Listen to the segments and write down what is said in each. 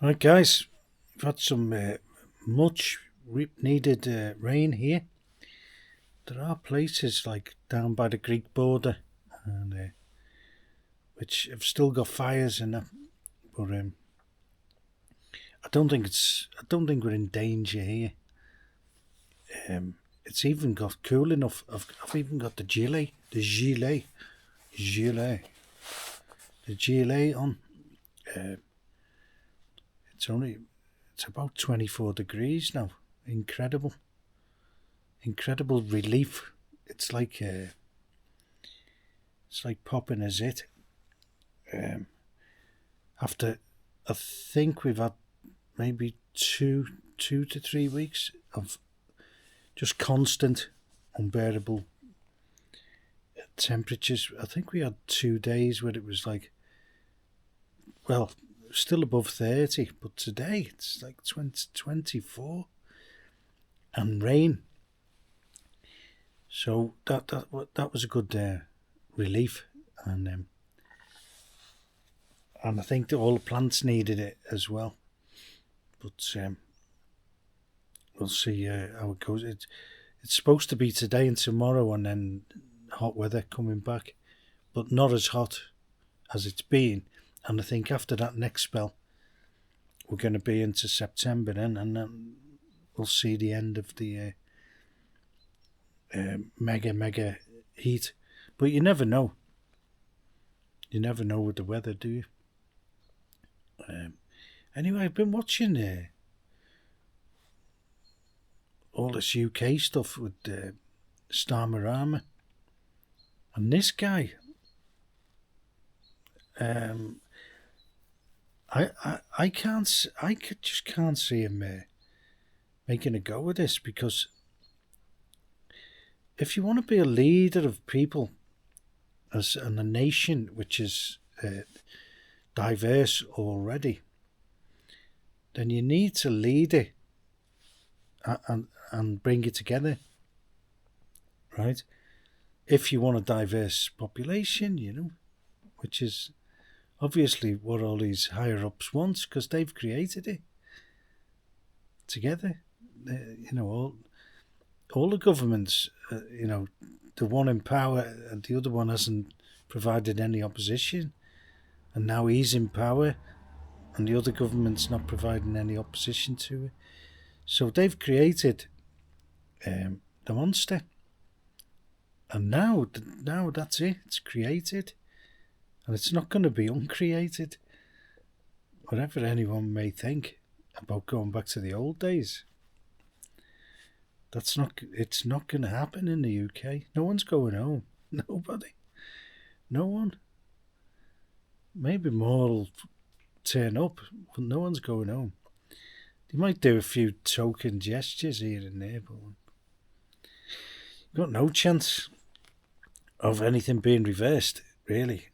Right, guys, we've had some much needed rain here. There are places like down by the Greek border, and which have still got fires in them. But I don't think we're in danger here. It's even got cool enough. I've even got the gilet on. Uh, it's about 24 degrees now. Incredible relief. It's like popping a zit. After I think we've had maybe 2 to 3 weeks of just constant, unbearable temperatures. I think we had 2 days where it was like, well, still above 30, but today it's like 24 and rain. So that was a good relief, and I think that all the plants needed it as well. But we'll see how it goes. It's supposed to be today and tomorrow, and then hot weather coming back, but not as hot as it's been. And I think after that next spell, we're going to be into September then, and then we'll see the end of the mega heat. But you never know. You never know with the weather, do you? Anyway, I've been watching all this UK stuff with Starmer, and this guy. I just can't see him making a go of this, because if you want to be a leader of people and a nation which is diverse already, then you need to lead it and bring it together, right? If you want a diverse population, which is obviously what all these higher ups want, because they've created it together. All the governments, the one in power and the other one hasn't provided any opposition, and now he's in power and the other government's not providing any opposition to it. So they've created the monster, and now that's it. It's created, and it's not going to be uncreated. Whatever anyone may think about going back to the old days, it's not going to happen in the UK. No one's going home. Nobody. No one. Maybe more will turn up, but no one's going home. They might do a few token gestures here and there, but you've got no chance of anything being reversed, really,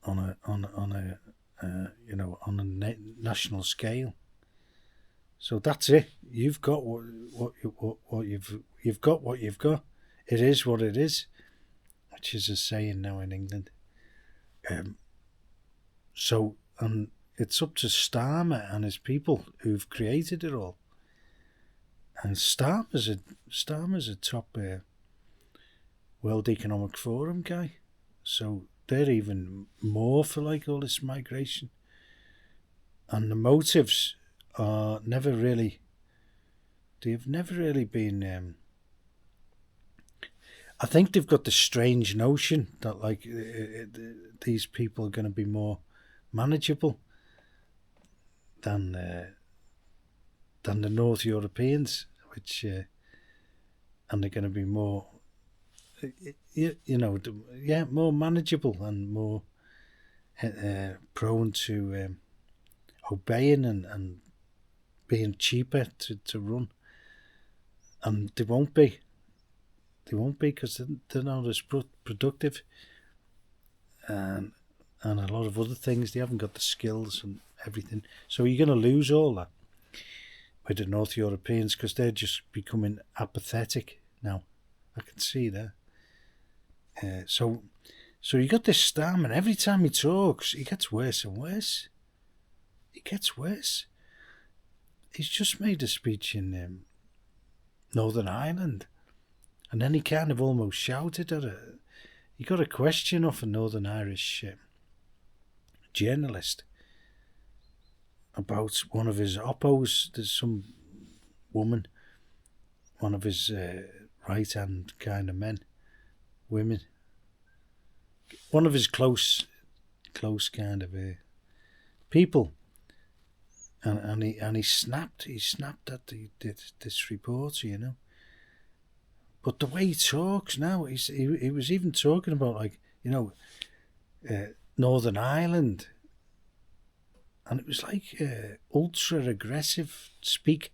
on a national scale. So that's it. You've got what you've got. What you've got. It is what it is, which is a saying now in England. And it's up to Starmer and his people who've created it all. And Starmer's a top World Economic Forum guy, so they're even more for like all this migration. And the motives are never really. They've never really been. I think they've got the strange notion that like these people are going to be more manageable than the North Europeans, which and they're going to be more, more manageable and more prone to obeying and being cheaper to run, and they won't be because they're not as productive and a lot of other things. They haven't got the skills and everything, so you're going to lose all that with the North Europeans, because they're just becoming apathetic now. I can see that. So you got this Starmer, and every time he talks, he gets worse and worse. It gets worse. he's just made a speech in Northern Ireland, and then he kind of almost shouted at it. He got a question off a Northern Irish journalist about one of his oppos. There's some woman, one of his right-hand kind of women, one of his close kind of people, and he snapped at this reporter, you know. But the way he talks now, he was even talking about, like, you know, Northern Ireland, and it was like ultra aggressive speak.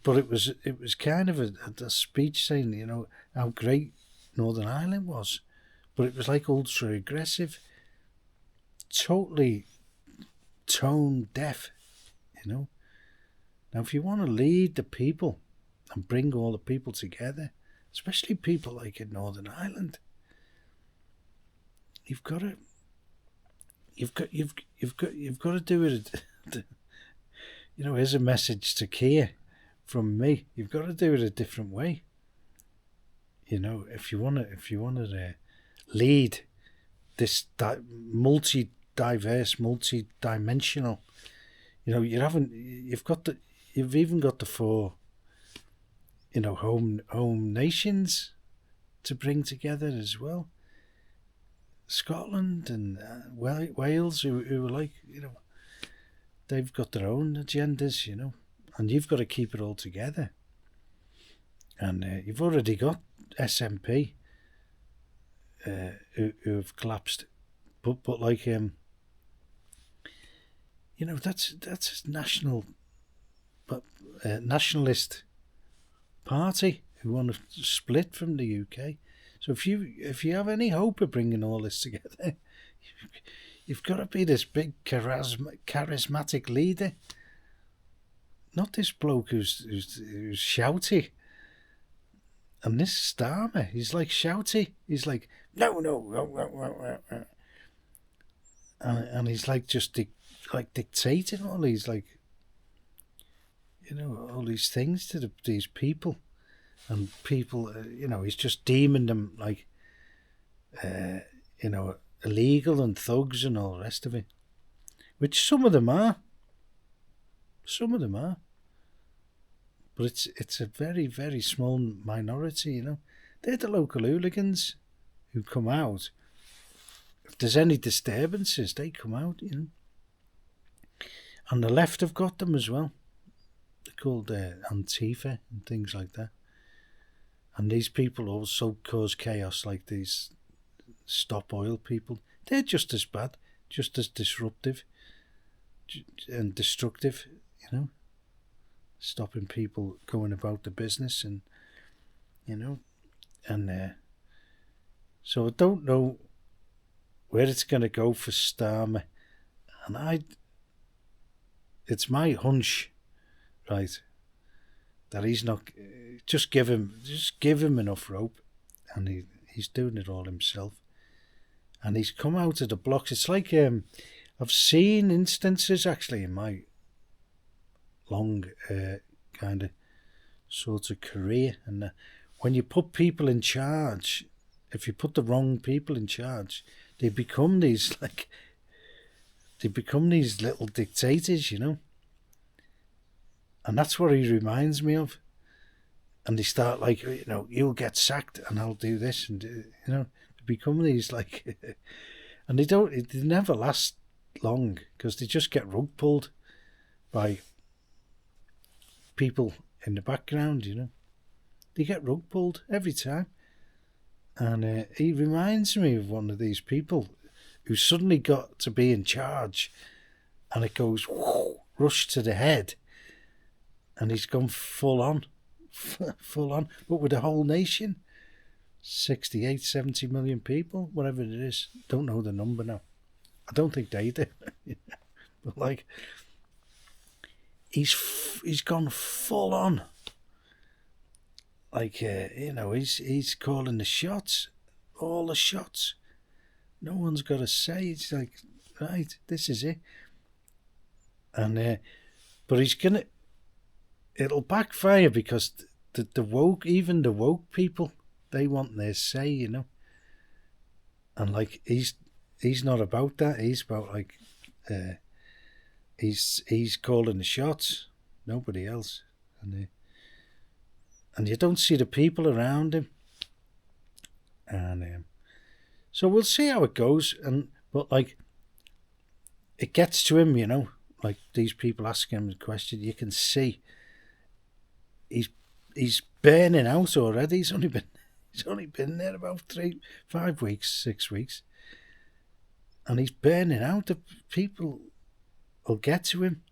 But it was kind of a speech saying, you know, how great Northern Ireland was, but it was like ultra aggressive, totally tone deaf, you know. Now, if you want to lead the people and bring all the people together, especially people like in Northern Ireland, you've got to do it. You know, here's a message to Keir from me. You've got to do it a different way. You know, if you want to lead this multi-diverse, multi-dimensional, you know, you've even got the 4, you know, home nations to bring together as well. Scotland and Wales, who are like, you know, they've got their own agendas, you know, and you've got to keep it all together. And you've already got SNP who have collapsed, but like you know, that's a nationalist party who want to split from the UK. So if you have any hope of bringing all this together, you've got to be this big charismatic leader, not this bloke who's shouty. And this Starmer, he's like shouty. He's like, no. And he's like just dictating all these, like, you know, all these things to these people. And people, you know, he's just deeming them like, you know, illegal and thugs and all the rest of it. Which some of them are. But it's a very, very small minority, you know. They're the local hooligans who come out. If there's any disturbances, they come out, you know. And the left have got them as well. They're called Antifa and things like that. And these people also cause chaos, like these Stop Oil people. They're just as bad, just as disruptive and destructive, you know. Stopping people going about the business, and you know, and so I don't know where it's going to go for Starmer, and it's my hunch, right, that he's not. Just give him enough rope, and he's doing it all himself, and he's come out of the blocks. It's like I've seen instances actually in my long kind of sort of career, and when you put people in charge, if you put the wrong people in charge, they become these little dictators, you know. And that's what he reminds me of. And they start like, you know, you'll get sacked and I'll do this, and you know, they become these like and they never last long, because they just get rug pulled by people in the background, you know. They get rug pulled every time. And he reminds me of one of these people who suddenly got to be in charge, and it goes whoosh, rush to the head, and he's gone full on, but with the whole nation, 68, 70 million people, whatever it is. Don't know the number now. I don't think they do. But like, he's gone full on. Like, you know, he's calling the shots, all the shots. No one's got a say. It's like, right, this is it. And But it'll backfire because the woke, even the woke people, they want their say, you know. And like he's not about that. He's about like he's calling the shots, nobody else, and you don't see the people around him, and so we'll see how it goes. But like it gets to him, you know, like these people asking him the question, you can see he's burning out already. He's only been there about 5 weeks, 6 weeks, and he's burning out. The people will get to him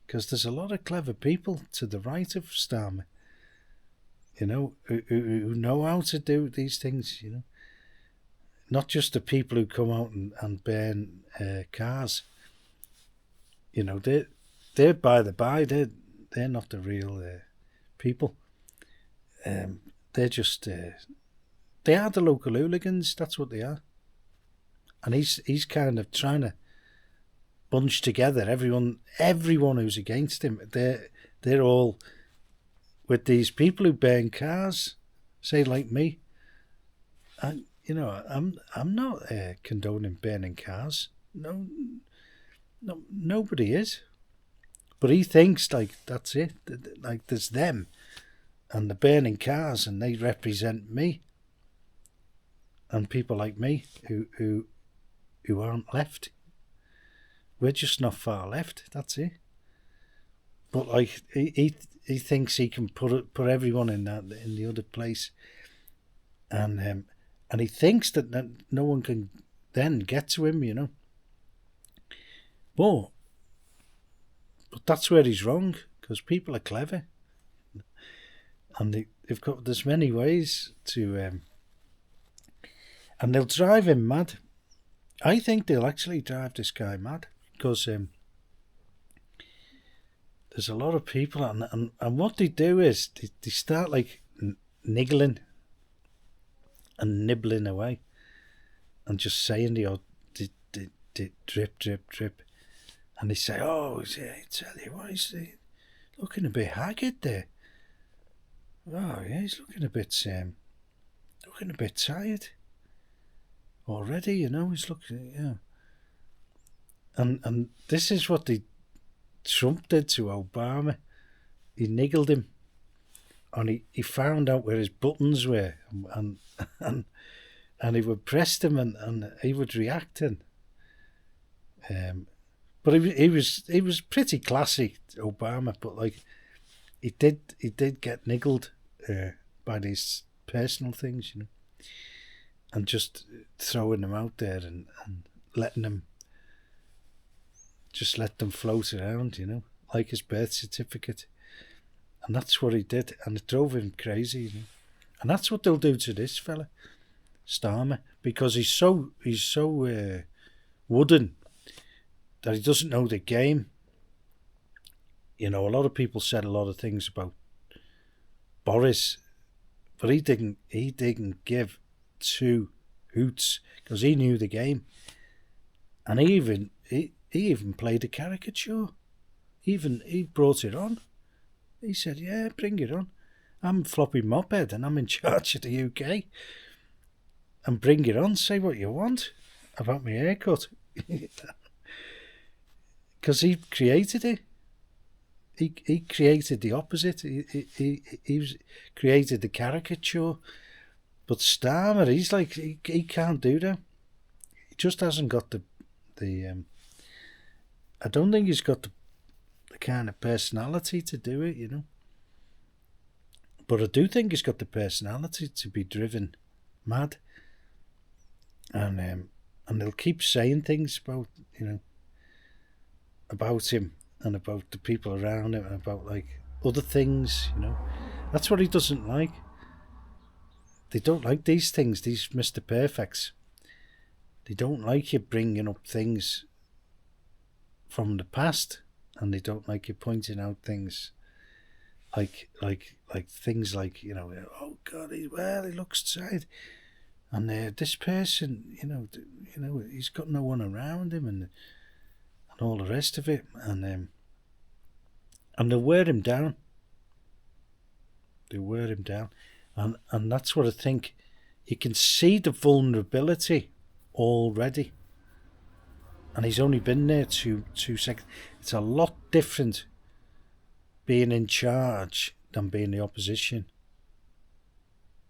because there's a lot of clever people to the right of Starmer, you know, who know how to do these things, you know. Not just the people who come out and burn cars. You know, they're by the by. They're not the real people. They're just they are the local hooligans. That's what they are. And he's kind of trying to bunch together everyone who's against him. They're all with these people who burn cars. Say like me. And you know, I'm not condoning burning cars. No, nobody is. But he thinks like that's it. Like there's them, and the burning cars, and they represent me, and people like me who aren't left. We're just not far left. That's it. But like he thinks he can put everyone in the other place, and he thinks that no one can then get to him, you know. But that's where he's wrong, because people are clever, and there's many ways to, and they'll drive him mad. I think they'll actually drive this guy mad, because there's a lot of people, and what they do is they start like niggling and nibbling away, and just saying the odd drip, drip, drip. And they say, oh, I tell you what, he's looking a bit haggard there. Oh, yeah, he's looking a bit tired already, you know, he's looking, yeah. And this is what Trump did to Obama. He niggled him, and he found out where his buttons were, and he would press them, and he would react. But he was pretty classy, Obama. But like he did get niggled by these personal things, you know, and just throwing them out there and letting them float around, you know, like his birth certificate. And that's what he did, and it drove him crazy, you know? And that's what they'll do to this fella, Starmer, because he's so wooden that he doesn't know the game. You know, a lot of people said a lot of things about Boris, but he didn't give two hoots, because he knew the game, and he even played a caricature. He brought it on. He said, "Yeah, bring it on. I'm Floppy Moped, and I'm in charge of the UK. And bring it on. Say what you want about my haircut." Because he created it. He created the opposite. He created the caricature. But Starmer, he's like, he can't do that. He just hasn't got the I don't think he's got the kind of personality to do it, you know. But I do think he's got the personality to be driven mad. And they'll keep saying things about, you know, about him and about the people around him and about like other things, you know. That's what he doesn't like. They don't like these things, these Mr. Perfects. They don't like you bringing up things from the past, and they don't like you pointing out things like things like, you know, oh God, he looks tired, and this person, you know, he's got no one around him, and all the rest of it, and And they wear him down. They wear him down. And that's what I think. You can see the vulnerability already. And he's only been there two seconds. It's a lot different being in charge than being the opposition.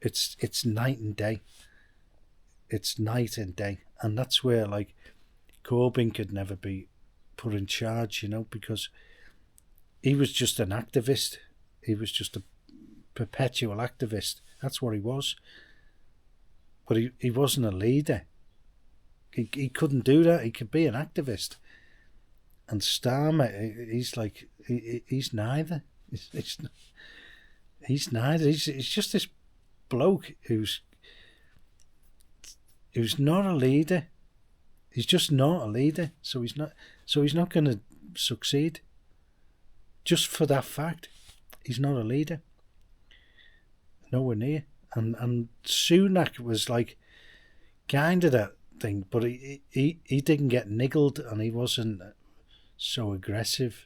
It's night and day. It's night and day. And that's where, like, Corbyn could never be put in charge, because he was just an activist. He was just a perpetual activist. That's what he was. But he wasn't a leader. He couldn't do that. He could be an activist. And Starmer, he's like, he's neither. He's neither. He's just this bloke who's not a leader. He's just not a leader. So he's not going to succeed. Just for that fact, he's not a leader. Nowhere near. And Sunak was like kind of that thing, but he didn't get niggled, and he wasn't so aggressive.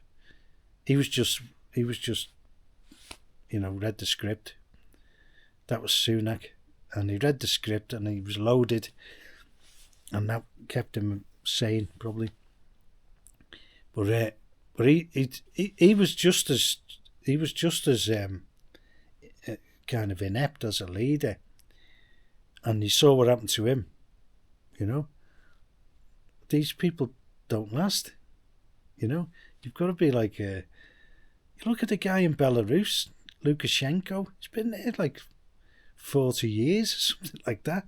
He was just read the script. That was Sunak, and he read the script, and he was loaded, and that kept him sane probably. But he was just as kind of inept as a leader, and you saw what happened to him. These people don't last. You've got to be like you look at the guy in Belarus, Lukashenko. He's been there like 40 years or something like that.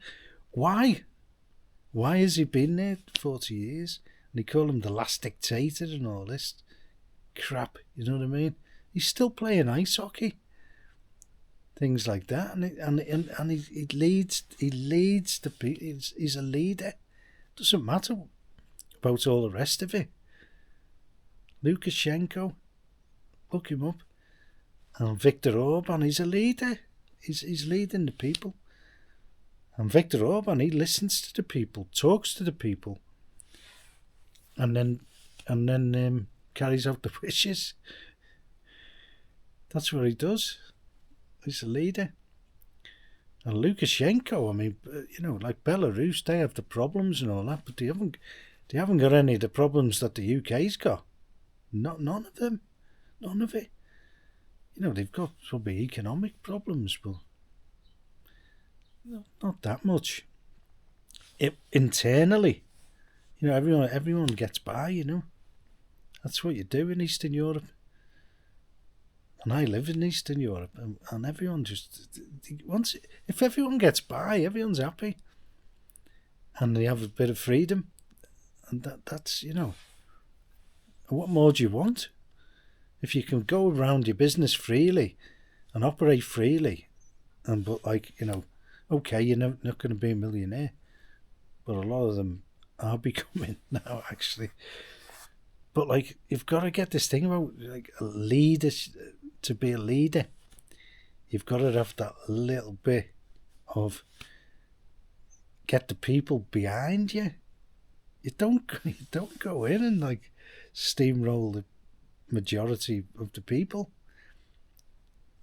Why has he been there 40 years? And they call him the last dictator and all this crap. You know what I mean? He's still playing ice hockey. Things like that, and he leads the people. He's a leader. Doesn't matter about all the rest of it. Lukashenko, look him up, and Viktor Orban. He's a leader. He's leading the people. And Viktor Orban, he listens to the people, talks to the people, and then carries out the wishes. That's what he does. He's a leader. And Lukashenko, I mean, like Belarus, they have the problems and all that, but they haven't got any of the problems that the UK's got. None of them. None of it. They've got probably economic problems, but not that much. Internally, everyone gets by, That's what you do in Eastern Europe. And I live in Eastern Europe, and everyone just if everyone gets by, everyone's happy, and they have a bit of freedom, and that's what more do you want? If you can go around your business freely and operate freely, but okay, you're not going to be a millionaire, but a lot of them are becoming now actually. But like, you've got to get this thing about like a leader. To be a leader, you've got to have that little bit of get the people behind you. You don't go in and like steamroll the majority of the people.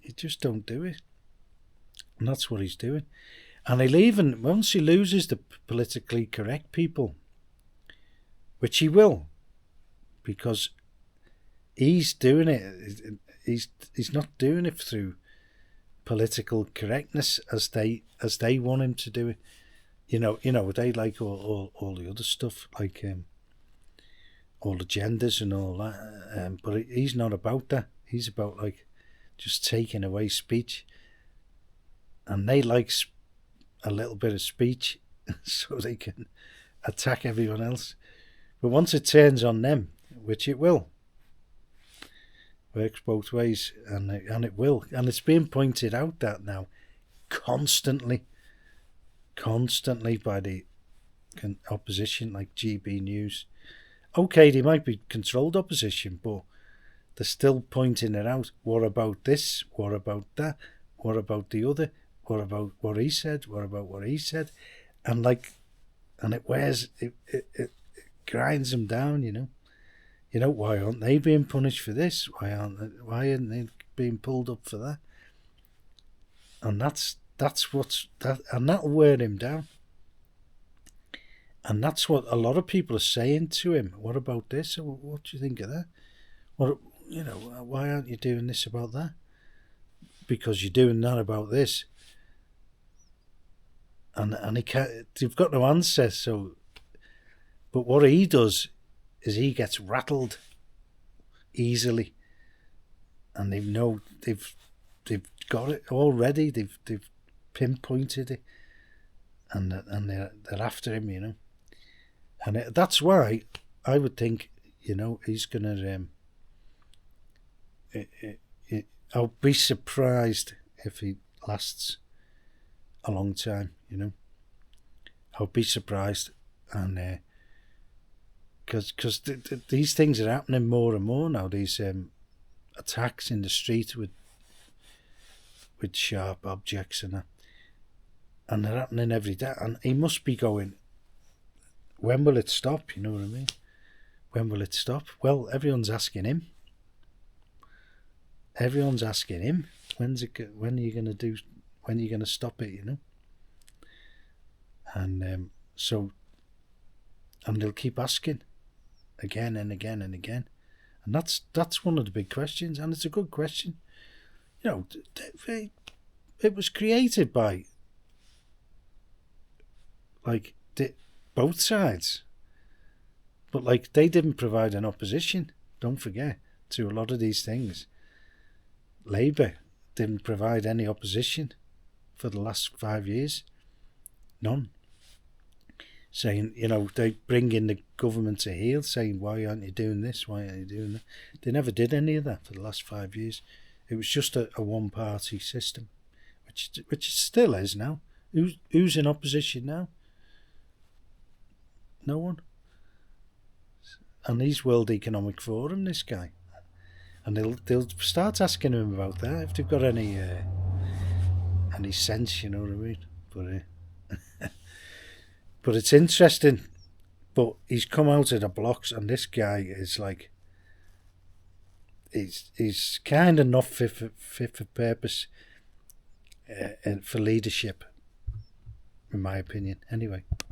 You just don't do it, and that's what he's doing. And he'll even, once he loses the politically correct people, which he will, because he's doing it. He's not doing it through political correctness as they want him to do it. They like all the other stuff, like all the genders and all that. But he's not about that. He's about like just taking away speech, and they like a little bit of speech so they can attack everyone else. But once it turns on them, which it will. Works both ways, and it will, and it's being pointed out that now constantly by the opposition, like GB News. Okay, they might be controlled opposition, but they're still pointing it out. What about this? What about that? What about the other? What about what he said? What about what he said? And it grinds them down, why aren't they being punished for this? Why aren't they being pulled up for that? And and that'll wear him down. And that's what a lot of people are saying to him. What about this? What do you think of that? Why aren't you doing this about that? Because you're doing that about this. And he can't. They've got no answer. So, but what he does is he gets rattled easily, and they've got it already. They've pinpointed it, and they're after him, and that's why I would think, he's gonna. I'll be surprised if he lasts a long time. I'll be surprised, and because these things are happening more and more now. These attacks in the street with sharp objects and they're happening every day. And he must be going, when will it stop? You know what I mean? When will it stop? Well, everyone's asking him. Everyone's asking him. When are you going to stop it? And and they'll keep asking again and again and again, and that's one of the big questions, and it's a good question. It was created by both sides, but they didn't provide an opposition. Don't forget, to a lot of these things, Labour didn't provide any opposition for the last 5 years. None. Saying, they bring in the government to heel, saying, why aren't you doing this? Why aren't you doing that? They never did any of that for the last 5 years. It was just a one-party system, which it still is now. Who's in opposition now? No one. And he's World Economic Forum, this guy. And they'll start asking him about that if they've got any sense, you know what I mean? But it's interesting. But he's come out of the blocks, and this guy is he's kind of not fit for purpose for leadership, in my opinion. Anyway.